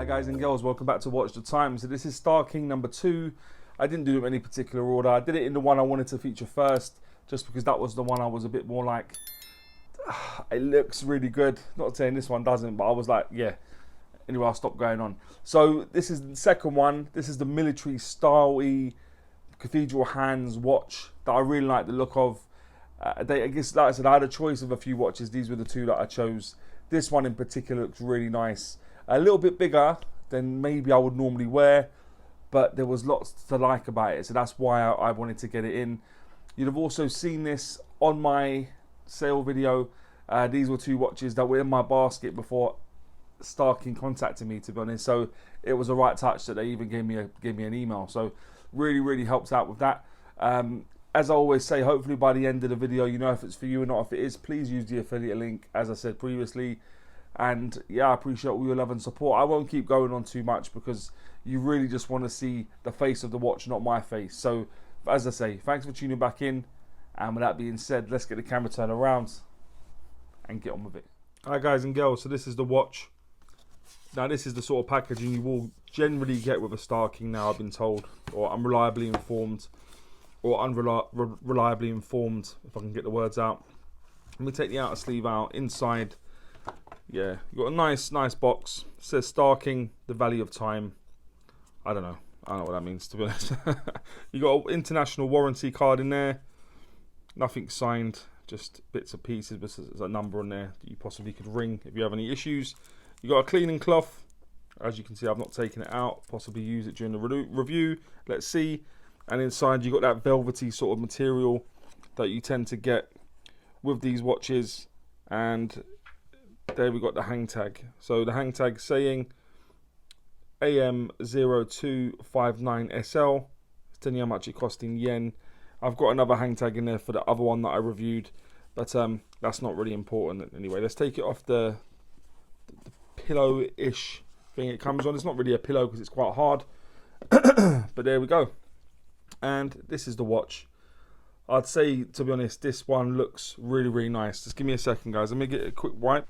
guys and girls, welcome back to Watch the Time. So this is Star King number 2. I didn't do it in any particular order. I did it in the one I wanted to feature first, just because that was the one I was a bit more like, it looks really good. Not saying this one doesn't, but I was like, yeah. Anyway, I'll stop going on. So this is the second one. This is the military style-y cathedral hands watch that I really like the look of. I guess, like I said, I had a choice of a few watches. These were the two that I chose. This one in particular looks really nice. A little bit bigger than maybe I would normally wear, but there was lots to like about it, so that's why I wanted to get it in. You'd have also seen this on my sale video. These were two watches that were in my basket before Star King contacted me, to be honest, so it was a right touch that they even gave me an email, so really helps out with that. As I always say, hopefully by the end of the video you know if it's for you or not. If it is, please use the affiliate link, as I said previously. And yeah, I appreciate all your love and support. I won't keep going on too much because you really just want to see the face of the watch, not my face. So as I say, thanks for tuning back in, and with that being said, let's get the camera turned around and get on with it. Alright guys and girls, so this is the watch. Now this is the sort of packaging you will generally get with a Star King now, I've been told, or I'm reliably informed, or unreliably informed, if I can get the words out. Let me take the outer sleeve out. Inside, yeah, you've got a nice box. It says Star King, the Valley of Time. I don't know what that means, to be honest. You got an international warranty card in there. Nothing signed, just bits and pieces, but there's a number on there that you possibly could ring if you have any issues. You got a cleaning cloth. As you can see, I've not taken it out. Possibly use it during the review. Let's see. And inside you got that velvety sort of material that you tend to get with these watches. And there we got the hang tag. So the hang tag saying AM0259SL. It's telling you how much it cost in yen. I've got another hang tag in there for the other one that I reviewed, but that's not really important anyway. Let's take it off the pillow-ish thing it comes on. It's not really a pillow because it's quite hard, but there we go. And this is the watch. I'd say, to be honest, this one looks really nice. Just give me a second, guys. Let me get a quick wipe.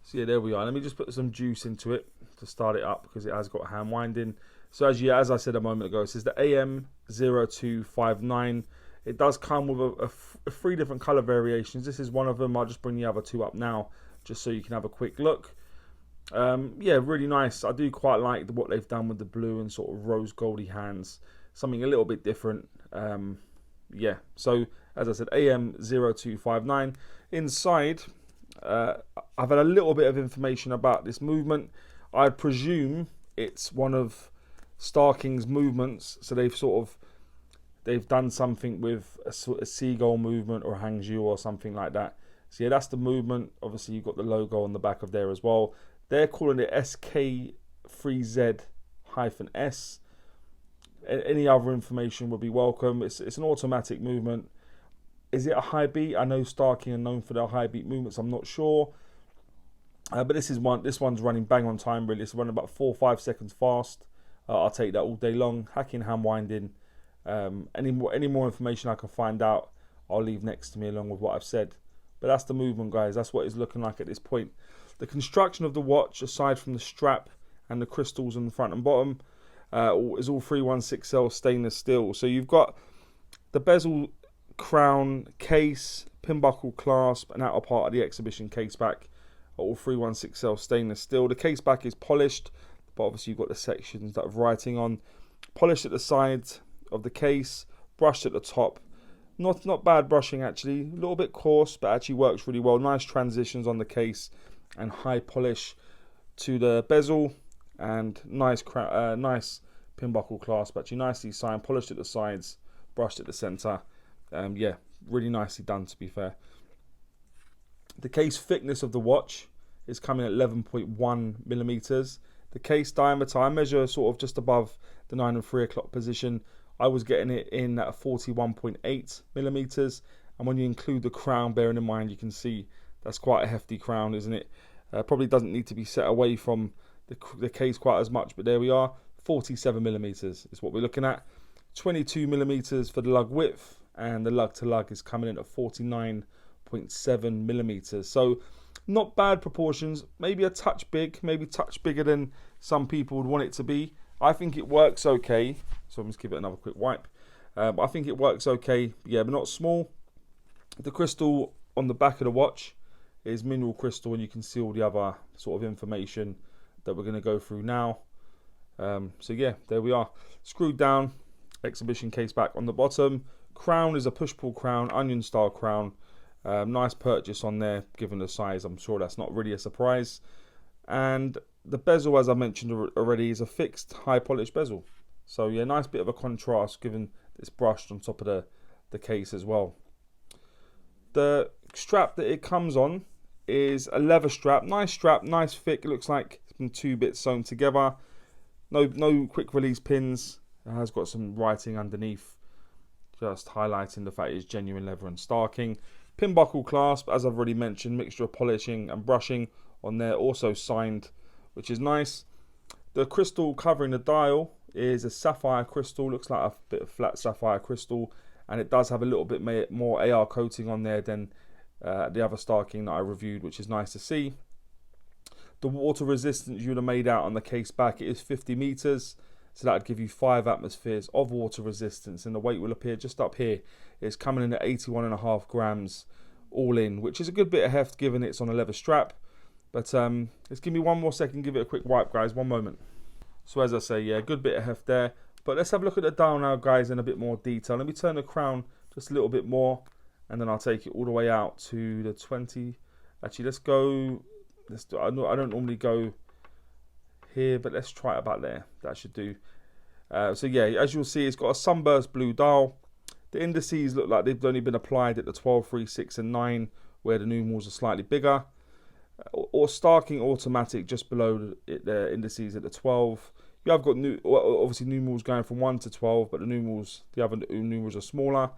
So yeah, there we are. Let me just put some juice into it to start it up because it has got hand winding. So as I said a moment ago, this is the AM0259. It does come with a 3 different color variations. This is one of them. I'll just bring the other 2 up now just so you can have a quick look. Yeah, really nice. I do quite like what they've done with the blue and sort of rose goldy hands. Something a little bit different. Yeah, so as I said, AM0259. Inside, I've had a little bit of information about this movement. I presume it's one of Star King's movements. So they've done something with a seagull movement or hangzhou or something like that. So yeah, that's the movement. Obviously, you've got the logo on the back of there as well. They're calling it SK3Z-S. Any other information would be welcome. It's an automatic movement. Is it a high beat? I know Star King are known for their high beat movements. I'm not sure, but this one's running bang on time. Really, it's running about 4 or 5 seconds fast. I'll take that all day long. Hacking, hand winding. Any more information I can find out, I'll leave next to me along with what I've said. But that's the movement, guys. That's what it's looking like at this point. The construction of the watch, aside from the strap and the crystals in the front and bottom, is all 316L stainless steel. So you've got the bezel, crown, case, pin buckle, clasp, and outer part of the exhibition case back are all 316L stainless steel. The case back is polished, but obviously you've got the sections that have writing on. Polished at the sides of the case, brushed at the top. Not bad brushing actually. A little bit coarse, but actually works really well. Nice transitions on the case and high polish to the bezel. And nice pin buckle clasp, actually nicely signed, polished at the sides, brushed at the center. Yeah, really nicely done, to be fair. The case thickness of the watch is coming at 11.1 millimeters. The case diameter, I measure sort of just above the 9 and 3 o'clock position. I was getting it in at 41.8 millimeters, and when you include the crown, bearing in mind, you can see that's quite a hefty crown, isn't it? Probably doesn't need to be set away from the case quite as much, but there we are. 47 millimeters is what we're looking at. 22 millimeters for the lug width, and the lug to lug is coming in at 49.7 millimeters. So not bad proportions. Maybe a touch big, maybe a touch bigger than some people would want it to be. I think it works okay. So I'm just give it another quick wipe. But I think it works okay. Yeah, but not small. The crystal on the back of the watch is mineral crystal, and you can see all the other sort of information that we're going to go through now. So yeah, there we are. Screwed down, exhibition case back on the bottom. Crown is a push-pull crown, onion style crown. Nice purchase on there, given the size. I'm sure that's not really a surprise. And the bezel, as I mentioned already, is a fixed high polish bezel. So yeah, nice bit of a contrast given it's brushed on top of the case as well. The strap that it comes on is a leather strap, nice thick. It looks like it's been 2 bits sewn together. No quick release pins. It has got some writing underneath, just highlighting the fact it's genuine leather and starking. Pin buckle clasp, as I've already mentioned, mixture of polishing and brushing on there, also signed, which is nice. The crystal covering the dial is a sapphire crystal, looks like a bit of flat sapphire crystal, and it does have a little bit more AR coating on there than the other starking that I reviewed, which is nice to see. The water resistance you'd have made out on the case back, it is 50 meters, so that would give you 5 atmospheres of water resistance, and the weight will appear just up here. It's coming in at 81.5 grams all in, which is a good bit of heft given it's on a leather strap. But let's give me one more second, give it a quick wipe, guys, one moment. So as I say, yeah, good bit of heft there. But let's have a look at the dial now, guys, in a bit more detail. Let me turn the crown just a little bit more, and then I'll take it all the way out to the 20. Actually, let's go. I don't normally go here, but let's try it about there. That should do. So yeah, as you'll see, it's got a sunburst blue dial. The indices look like they've only been applied at the 12, 3, 6, and 9, where the numerals are slightly bigger. Or starking automatic just below the indices at the 12. You have got obviously numerals going from 1 to 12, but the other numerals are smaller.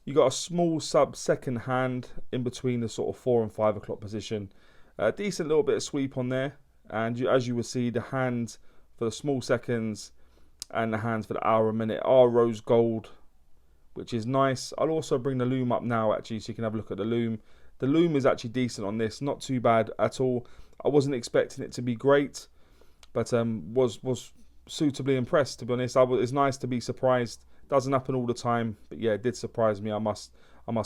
You got a small sub-second hand in between the sort of 4 and 5 o'clock position. A decent little bit of sweep on there, and as you will see, the hands for the small seconds and the hands for the hour and minute are rose gold, which is nice. I'll also bring the lume up now, actually, so you can have a look at the lume. The lume is actually decent on this, not too bad at all. I wasn't expecting it to be great, but was suitably impressed, to be honest. It's nice to be surprised. Doesn't happen all the time, but yeah, it did surprise me, I must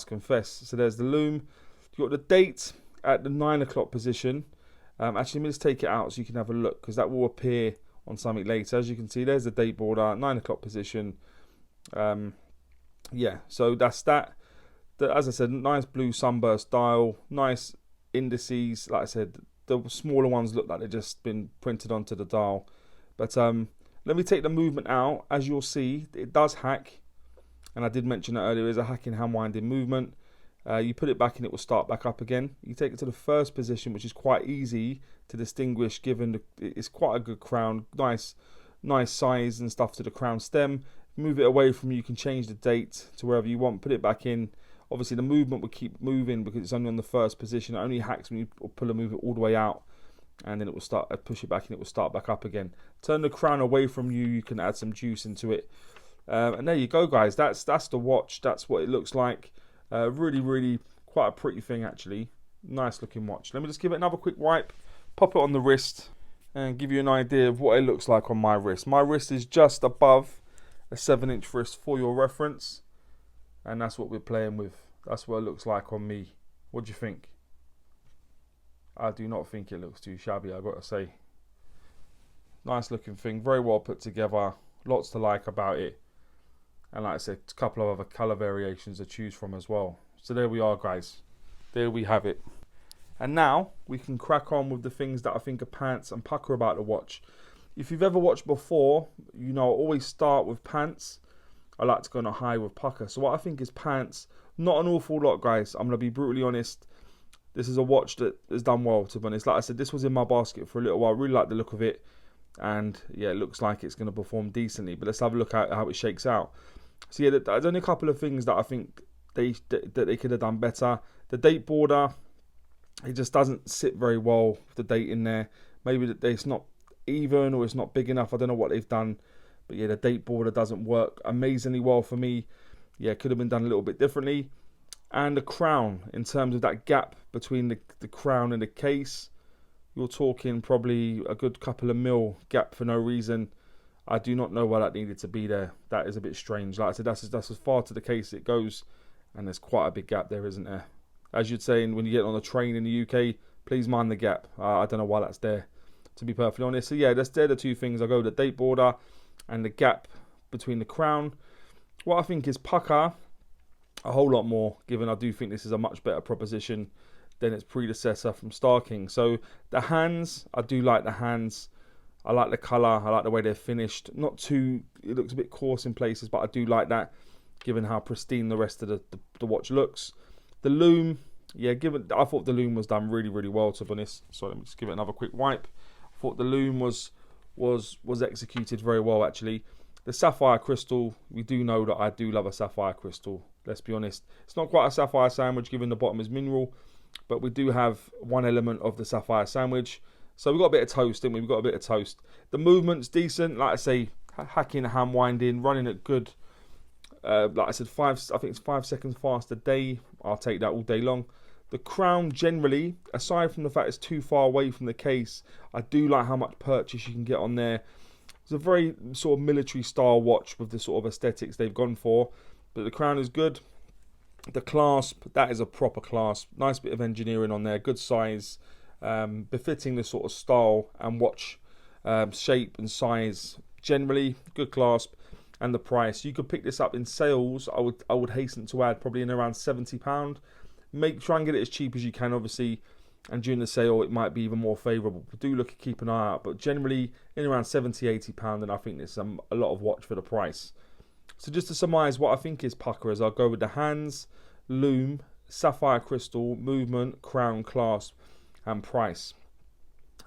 confess. So there's the lume. You've got the date at the 9 o'clock position. Actually, let me just take it out so you can have a look, because that will appear on something later. As you can see, there's the date border, 9 o'clock position. Yeah, so that's that. As I said, nice blue sunburst dial, nice indices. Like I said, the smaller ones look like they've just been printed onto the dial. But let me take the movement out. As you'll see, it does hack, and I did mention that earlier. It's a hacking hand winding movement. You put it back and it will start back up again. You take it to the first position, which is quite easy to distinguish given it's quite a good crown, nice size and stuff to the crown stem. Move it away from you can change the date to wherever you want, put it back in. Obviously the movement will keep moving because it's only on the first position. It only hacks when you pull the movement all the way out, and then it will start, push it back and it will start back up again. Turn the crown away from you, you can add some juice into it. And there you go, guys. That's the watch. That's what it looks like. Really quite a pretty thing, actually. Nice looking watch. Let me just give it another quick wipe, pop it on the wrist, and give you an idea of what it looks like on my wrist. My wrist is just above a 7-inch wrist for your reference, and that's what we're playing with. That's what it looks like on me. What do you think? I do not think it looks too shabby, I've got to say. Nice looking thing, very well put together, lots to like about it. And like I said, a couple of other colour variations to choose from as well. So there we are, guys. There we have it. And now we can crack on with the things that I think are pants and Pukka about the watch. If you've ever watched before, you know I always start with pants. I like to go on a high with Pukka. So what I think is pants, not an awful lot, guys. I'm going to be brutally honest. This is a watch that has done well, to be honest. Like I said, this was in my basket for a little while. I really like the look of it. And yeah, it looks like it's going to perform decently. But let's have a look at how it shakes out. So yeah, there's only a couple of things that I think they could have done better. The date border, it just doesn't sit very well with the date in there. Maybe it's not even, or it's not big enough. I don't know what they've done. But yeah, the date border doesn't work amazingly well for me. Yeah, it could have been done a little bit differently. And the crown, in terms of that gap between the crown and the case, you're talking probably a good couple of mil gap for no reason. I do not know why that needed to be there. That is a bit strange. Like I said, that's as far to the case it goes, and there's quite a big gap there, isn't there? As you'd say when you get on a train in the UK, please mind the gap. I don't know why that's there, to be perfectly honest. So yeah, they're the two things. I go with the date border and the gap between the crown. What I think is Pukka a whole lot more, given I do think this is a much better proposition than its predecessor from Star King. So the hands, I do like the hands. I like the colour, I like the way they're finished. Not too, it looks a bit coarse in places, but I do like that, given how pristine the rest of the watch looks. The lume, yeah, I thought the lume was done really, really well, to be honest. So let me just give it another quick wipe. I thought the lume was executed very well, actually. The sapphire crystal, we do know that I do love a sapphire crystal, let's be honest. It's not quite a sapphire sandwich, given the bottom is mineral, but we do have one element of the sapphire sandwich. So we've got a bit of toast, didn't we? We've got a bit of toast. The movement's decent, like I say, hacking, hand winding, running at good. Like I said, I think it's 5 seconds fast a day. I'll take that all day long. The crown generally, aside from the fact it's too far away from the case, I do like how much purchase you can get on there. It's a very sort of military style watch with the sort of aesthetics they've gone for. But the crown is good. The clasp, that is a proper clasp. Nice bit of engineering on there, good size. Befitting the sort of style and watch shape and size. Generally good clasp, and the price, you could pick this up in sales. I would hasten to add probably in around £70. Try and get it as cheap as you can, obviously, and during the sale it might be even more favourable, but do keep an eye out. But generally in around £70-80, and I think there's a lot of watch for the price. So just to surmise what I think is Pukka, is I'll go with the hands, lume, sapphire crystal, movement, crown, clasp and price.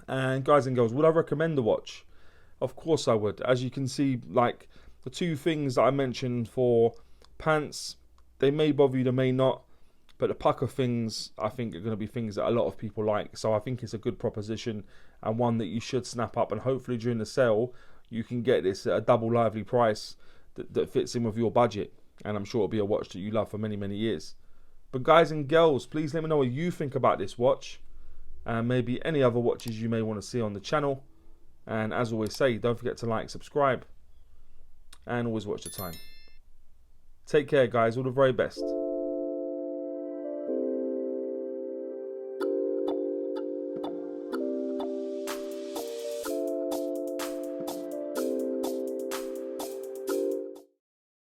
And guys and girls, would I recommend the watch? Of course I would. As you can see, like the two things that I mentioned for pants, they may bother you, they may not, but the Pukka things I think are going to be things that a lot of people like. So I think it's a good proposition, and one that you should snap up, and hopefully during the sale you can get this at a double lively price that fits in with your budget, and I'm sure it'll be a watch that you love for many, many years. But guys and girls, please let me know what you think about this watch, and maybe any other watches you may want to see on the channel. And as always say, don't forget to like, subscribe, and always watch the time. Take care guys, all the very best.